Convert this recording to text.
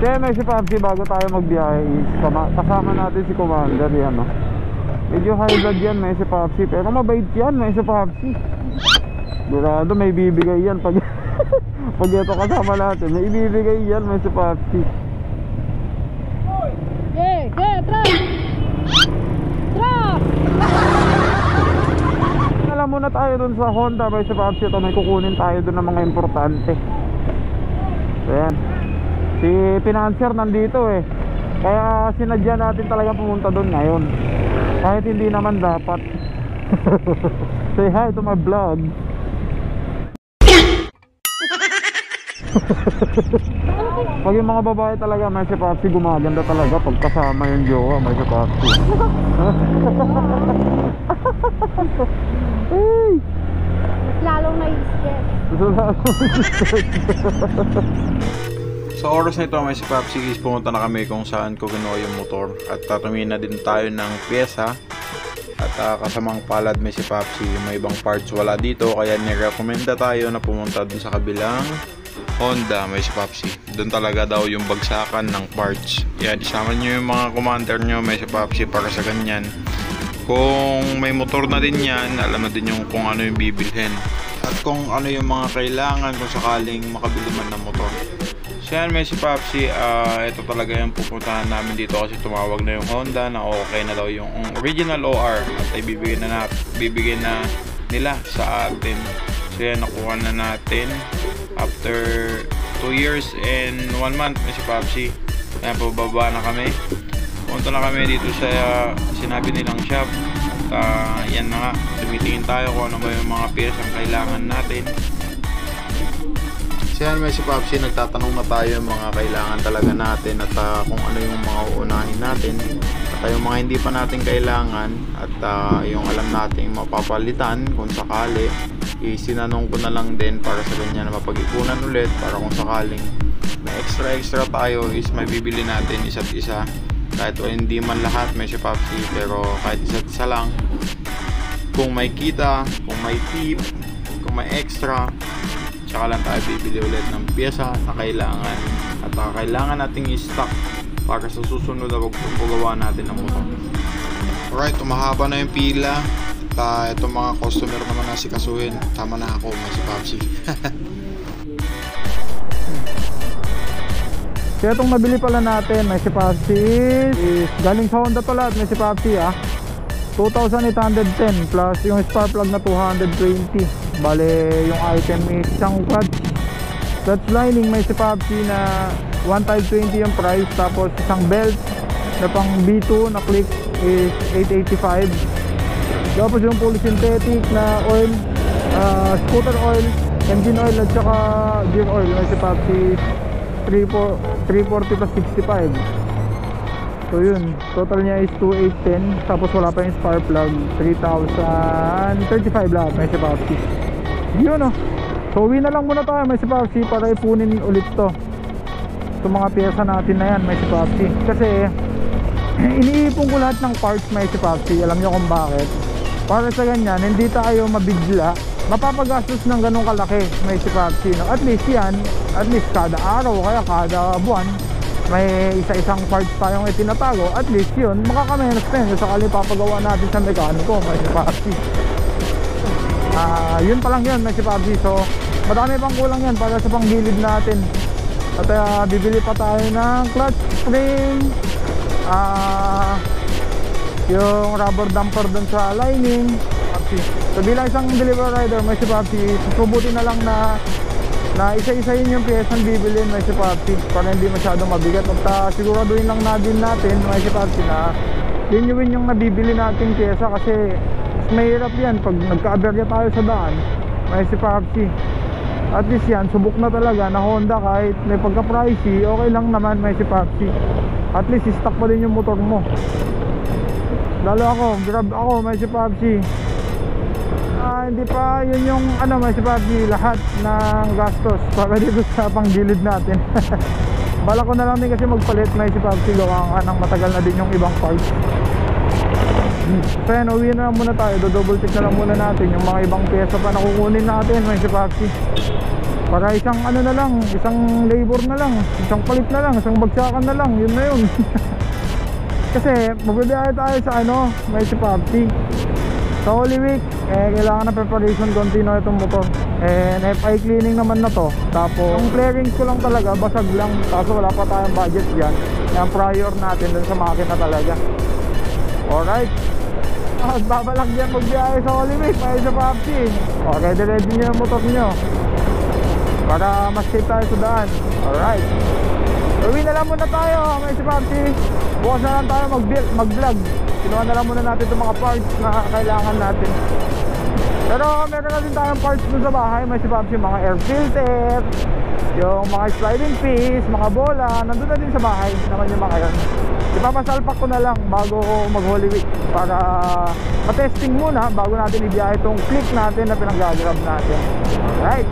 Kaya may si Papsi, bago tayo magbiyahe is kasama natin si Commander yan, no? Medyo high blood yan may si Papsi, pero mabait yan may si Papsi. Durado may bibigay yan pag pag ito kasama natin, may ibibigay yan may si Papsi. Alam muna tayo dun sa Honda may si Papsi. Ito may kukunin tayo dun ng mga importante. So yan, si financier nandito eh, kaya sinadya natin talaga pumunta dun ngayon, kahit hindi naman dapat. Say hi to my vlog. Pag yung mga babae talaga may si Papsi, gumaganda talaga pag kasama yung jowa may si Papsi. Hey! Mas lalong nai-stress. Sa oras na ito may si Papsi, pumunta na kami kung saan ko kinuha yung motor at tatumingin na din tayo ng pyesa. At kasamang palad may si Papsi, may ibang parts wala dito, kaya nirekomenda tayo na pumunta dun sa kabilang Honda may si Papsi. Doon talaga daw yung bagsakan ng parts. Yan, isama nyo yung mga commander nyo may si Papsi para sa ganyan. Kung may motor na din yan, alam na din yung kung ano yung bibilhin at kung ano yung mga kailangan kung sakaling makabili man ng motor. So yan may si Papsi, ito talaga yung pupuntahan namin dito kasi tumawag na yung Honda na okay na daw yung original OR at ay bibigyan na nila sa atin. So yan, nakuha na natin after 2 years and 1 month may si Papsi. Ayan, pababa na kami. Punta na kami dito sa sinabi nilang shop. At yan na nga, tumitingin tayo kung ano ba yung mga piyesang kailangan natin. Siya may si Papsi, nagtatanong na tayo yung mga kailangan talaga natin at kung ano yung mga uunahin natin at yung mga hindi pa natin kailangan at yung alam nating mapapalitan kung sakali. Sinanong ko na lang din para sa ganyan na mapag-ipunan ulit para kung sakaling may extra tayo is may bibili natin isa't isa. Kahit hindi man lahat may si Papsi, pero kahit isa't isa lang, kung may kita, kung may tip, kung may extra, tsaka lang tayo bibili ulit ng pyesa na kailangan at kailangan nating i-stock para sa susunod na pagpagawa natin ng motor. Alright, tumahaba na yung pila at itong mga customer naman na sikasuhin. Tama na ako may si Papsi. Kaya itong nabili pala natin may si Papsi is galing sa Honda to lahat may si Papsi 2,810 plus yung spark plug na 220. Bale yung item is isang clutch lining may si Papsi na 1,520 yung price, tapos isang belt na pang B2 na click is 885. Tapos yung fully synthetic na oil, scooter oil, engine oil at saka gear oil may si Papsi 340 plus 65. So yun, total niya is 2,810. Tapos wala pa yung spark plug, 3,035 lahat may si Papsi. Yun so uwi na lang muna tayo may si Papsi para ipunin ulit to. So mga pyesa natin na yan may si Papsi, kasi iniipon ko lahat ng parts may si Papsi. Alam nyo kung bakit? Para sa ganyan, hindi tayo mabigla mapapagastos ng ganong kalaki may si Papsi, no? At least yan, at least kada araw kaya kada buwan may isa-isang parts tayong itinatago. At least yun, makakamenos pa yun sakali papagawa natin sa mekaniko may si Papsi. Yun pa lang yun may si Papsi. So madami pang kulang yan para sa panggilid natin. At bibili pa tayo ng clutch spring, yung rubber damper dun sa lining. So bilang isang delivery rider may si Papsi, susubutin na lang na isa-isahin yung piyesang bibilin may si Papsi para hindi masyadong mabigat. At siguraduhin lang natin may si Papsi na yun yung nabibili nating piyesa, kasi mahirap yan pag nagka-aberya tayo sa daan may si Papsi. At least yan, subok na talaga na Honda, kahit may pagka-pricey okay lang naman may si Papsi. At least stock pa din yung motor mo. Lalo ako, grab ako may si Papsi. Hindi pa yun yung may si Papsi lahat ng gastos para dito sa panggilid natin. Bala ko na lang din kasi magpalit may si Papsi, gawa ng matagal na din yung ibang parts. So yan, uwi na lang muna tayo, double check na lang muna natin yung mga ibang pyesa pa na kukunin natin may si Papsi. Para isang ano na lang, isang labor na lang, isang palit na lang, isang bagsakan na lang, yun na yun. Kasi magbibiyahe tayo sa ano, may si Papsi. Sa Holy Week, kailangan na preparation continue itong motor. FI cleaning naman na to. Tapos yung flarings ko lang talaga, basag lang. Kaso wala pa tayong budget dyan. Yan prior natin dun sa makina talaga. Alright. Babalak dyan magbiyahe sa Holy Week, may sa Papsi. Okay, ready nyo yung motor nyo para mas safe tayo sa daan. Alright. Uwi na lang muna tayo, may si Papsi. Bukas na lang tayo mag-vlog. Kinuha na lang muna natin itong mga parts na kailangan natin. Pero meron na din tayong parts dun sa bahay. May si Papsi, mga air filter, yung mga sliding piece, mga bola, nandun na din sa bahay naman yung mga yan. Ipapasalpak ko na lang bago mag Holy Week para matesting muna bago natin ibiyahe itong click natin na pinag-grab natin. Alright.